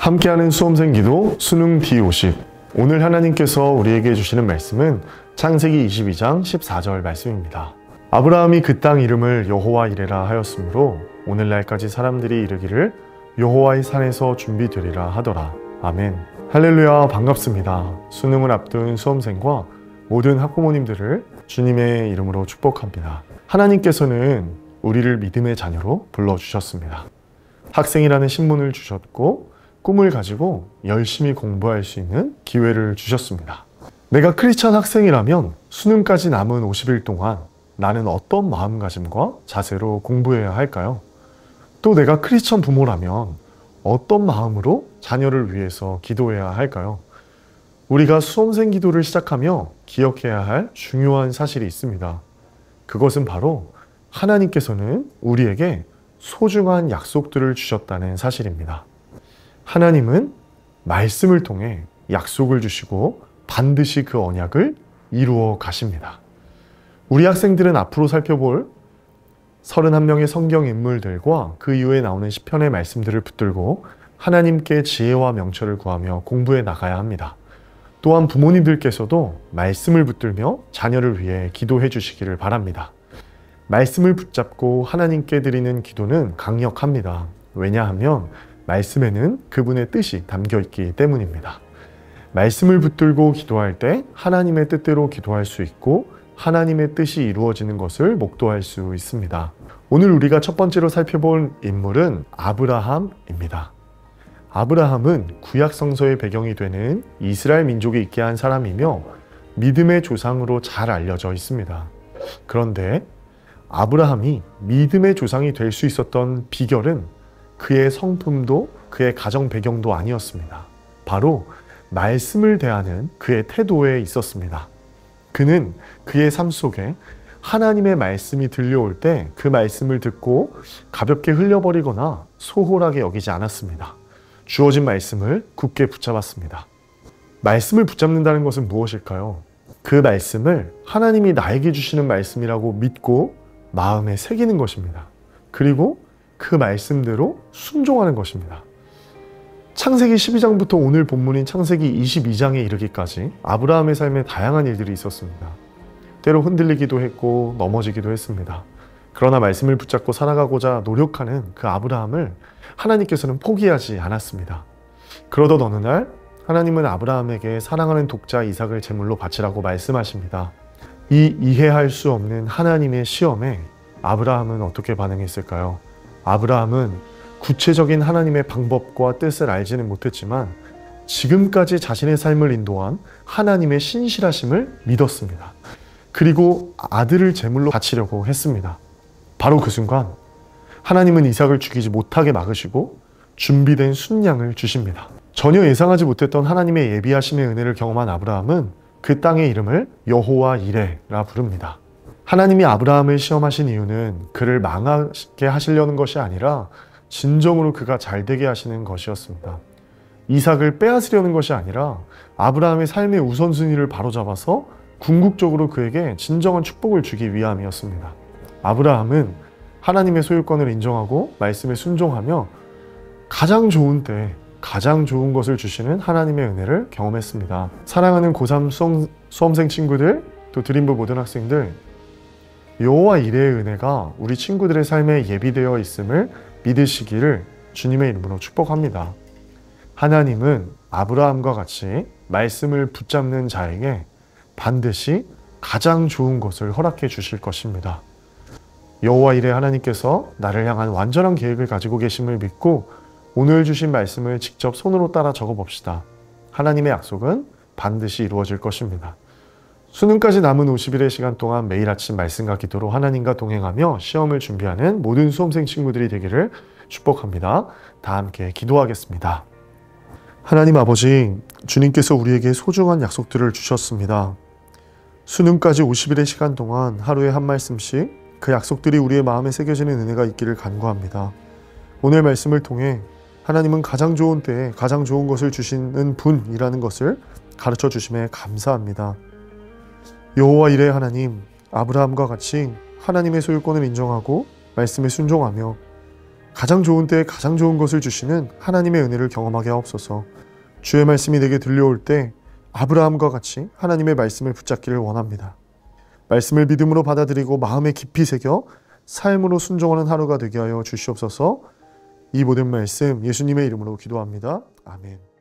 함께하는 수험생 기도 수능 D50. 오늘 하나님께서 우리에게 주시는 말씀은 창세기 22장 14절 말씀입니다. 아브라함이 그 땅 이름을 여호와 이레라 하였으므로 오늘날까지 사람들이 이르기를 여호와의 산에서 준비되리라 하더라. 아멘. 할렐루야, 반갑습니다. 수능을 앞둔 수험생과 모든 학부모님들을 주님의 이름으로 축복합니다. 하나님께서는 우리를 믿음의 자녀로 불러주셨습니다. 학생이라는 신분을 주셨고 꿈을 가지고 열심히 공부할 수 있는 기회를 주셨습니다. 내가 크리스천 학생이라면 수능까지 남은 50일 동안 나는 어떤 마음가짐과 자세로 공부해야 할까요? 또 내가 크리스천 부모라면 어떤 마음으로 자녀를 위해서 기도해야 할까요? 우리가 수험생 기도를 시작하며 기억해야 할 중요한 사실이 있습니다. 그것은 바로 하나님께서는 우리에게 소중한 약속들을 주셨다는 사실입니다. 하나님은 말씀을 통해 약속을 주시고 반드시 그 언약을 이루어 가십니다. 우리 학생들은 앞으로 살펴볼 31명의 성경 인물들과 그 이후에 나오는 시편의 말씀들을 붙들고 하나님께 지혜와 명철을 구하며 공부해 나가야 합니다. 또한 부모님들께서도 말씀을 붙들며 자녀를 위해 기도해 주시기를 바랍니다. 말씀을 붙잡고 하나님께 드리는 기도는 강력합니다. 왜냐하면 말씀에는 그분의 뜻이 담겨 있기 때문입니다. 말씀을 붙들고 기도할 때 하나님의 뜻대로 기도할 수 있고 하나님의 뜻이 이루어지는 것을 목도할 수 있습니다. 오늘 우리가 첫 번째로 살펴볼 인물은 아브라함입니다. 아브라함은 구약 성서의 배경이 되는 이스라엘 민족에 있게 한 사람이며 믿음의 조상으로 잘 알려져 있습니다. 그런데 아브라함이 믿음의 조상이 될 수 있었던 비결은 그의 성품도 그의 가정 배경도 아니었습니다. 바로 말씀을 대하는 그의 태도에 있었습니다. 그는 그의 삶 속에 하나님의 말씀이 들려올 때 그 말씀을 듣고 가볍게 흘려버리거나 소홀하게 여기지 않았습니다. 주어진 말씀을 굳게 붙잡았습니다. 말씀을 붙잡는다는 것은 무엇일까요? 그 말씀을 하나님이 나에게 주시는 말씀이라고 믿고 마음에 새기는 것입니다. 그리고 그 말씀대로 순종하는 것입니다. 창세기 12장부터 오늘 본문인 창세기 22장에 이르기까지 아브라함의 삶에 다양한 일들이 있었습니다. 때로 흔들리기도 했고 넘어지기도 했습니다. 그러나 말씀을 붙잡고 살아가고자 노력하는 그 아브라함을 하나님께서는 포기하지 않았습니다. 그러던 어느 날 하나님은 아브라함에게 사랑하는 독자 이삭을 제물로 바치라고 말씀하십니다. 이 이해할 수 없는 하나님의 시험에 아브라함은 어떻게 반응했을까요? 아브라함은 구체적인 하나님의 방법과 뜻을 알지는 못했지만 지금까지 자신의 삶을 인도한 하나님의 신실하심을 믿었습니다. 그리고 아들을 제물로 바치려고 했습니다. 바로 그 순간 하나님은 이삭을 죽이지 못하게 막으시고 준비된 순양을 주십니다. 전혀 예상하지 못했던 하나님의 예비하심의 은혜를 경험한 아브라함은 그 땅의 이름을 여호와 이레라 부릅니다. 하나님이 아브라함을 시험하신 이유는 그를 망하게 하시려는 것이 아니라 진정으로 그가 잘되게 하시는 것이었습니다. 이삭을 빼앗으려는 것이 아니라 아브라함의 삶의 우선순위를 바로잡아서 궁극적으로 그에게 진정한 축복을 주기 위함이었습니다. 아브라함은 하나님의 소유권을 인정하고 말씀에 순종하며 가장 좋은 때 가장 좋은 것을 주시는 하나님의 은혜를 경험했습니다. 사랑하는 고3 수험생 친구들, 또 드림부 모든 학생들, 여호와 이레의 은혜가 우리 친구들의 삶에 예비되어 있음을 믿으시기를 주님의 이름으로 축복합니다. 하나님은 아브라함과 같이 말씀을 붙잡는 자에게 반드시 가장 좋은 것을 허락해 주실 것입니다. 여호와 이레 하나님께서 나를 향한 완전한 계획을 가지고 계심을 믿고 오늘 주신 말씀을 직접 손으로 따라 적어봅시다. 하나님의 약속은 반드시 이루어질 것입니다. 수능까지 남은 50일의 시간 동안 매일 아침 말씀과 기도로 하나님과 동행하며 시험을 준비하는 모든 수험생 친구들이 되기를 축복합니다. 다 함께 기도하겠습니다. 하나님 아버지, 주님께서 우리에게 소중한 약속들을 주셨습니다. 수능까지 50일의 시간 동안 하루에 한 말씀씩 그 약속들이 우리의 마음에 새겨지는 은혜가 있기를 간구합니다. 오늘 말씀을 통해 하나님은 가장 좋은 때에 가장 좋은 것을 주시는 분이라는 것을 가르쳐 주심에 감사합니다. 여호와 이레 하나님, 아브라함과 같이 하나님의 소유권을 인정하고 말씀에 순종하며 가장 좋은 때에 가장 좋은 것을 주시는 하나님의 은혜를 경험하게 하옵소서. 주의 말씀이 내게 들려올 때 아브라함과 같이 하나님의 말씀을 붙잡기를 원합니다. 말씀을 믿음으로 받아들이고 마음에 깊이 새겨 삶으로 순종하는 하루가 되게 하여 주시옵소서. 이 모든 말씀 예수님의 이름으로 기도합니다. 아멘.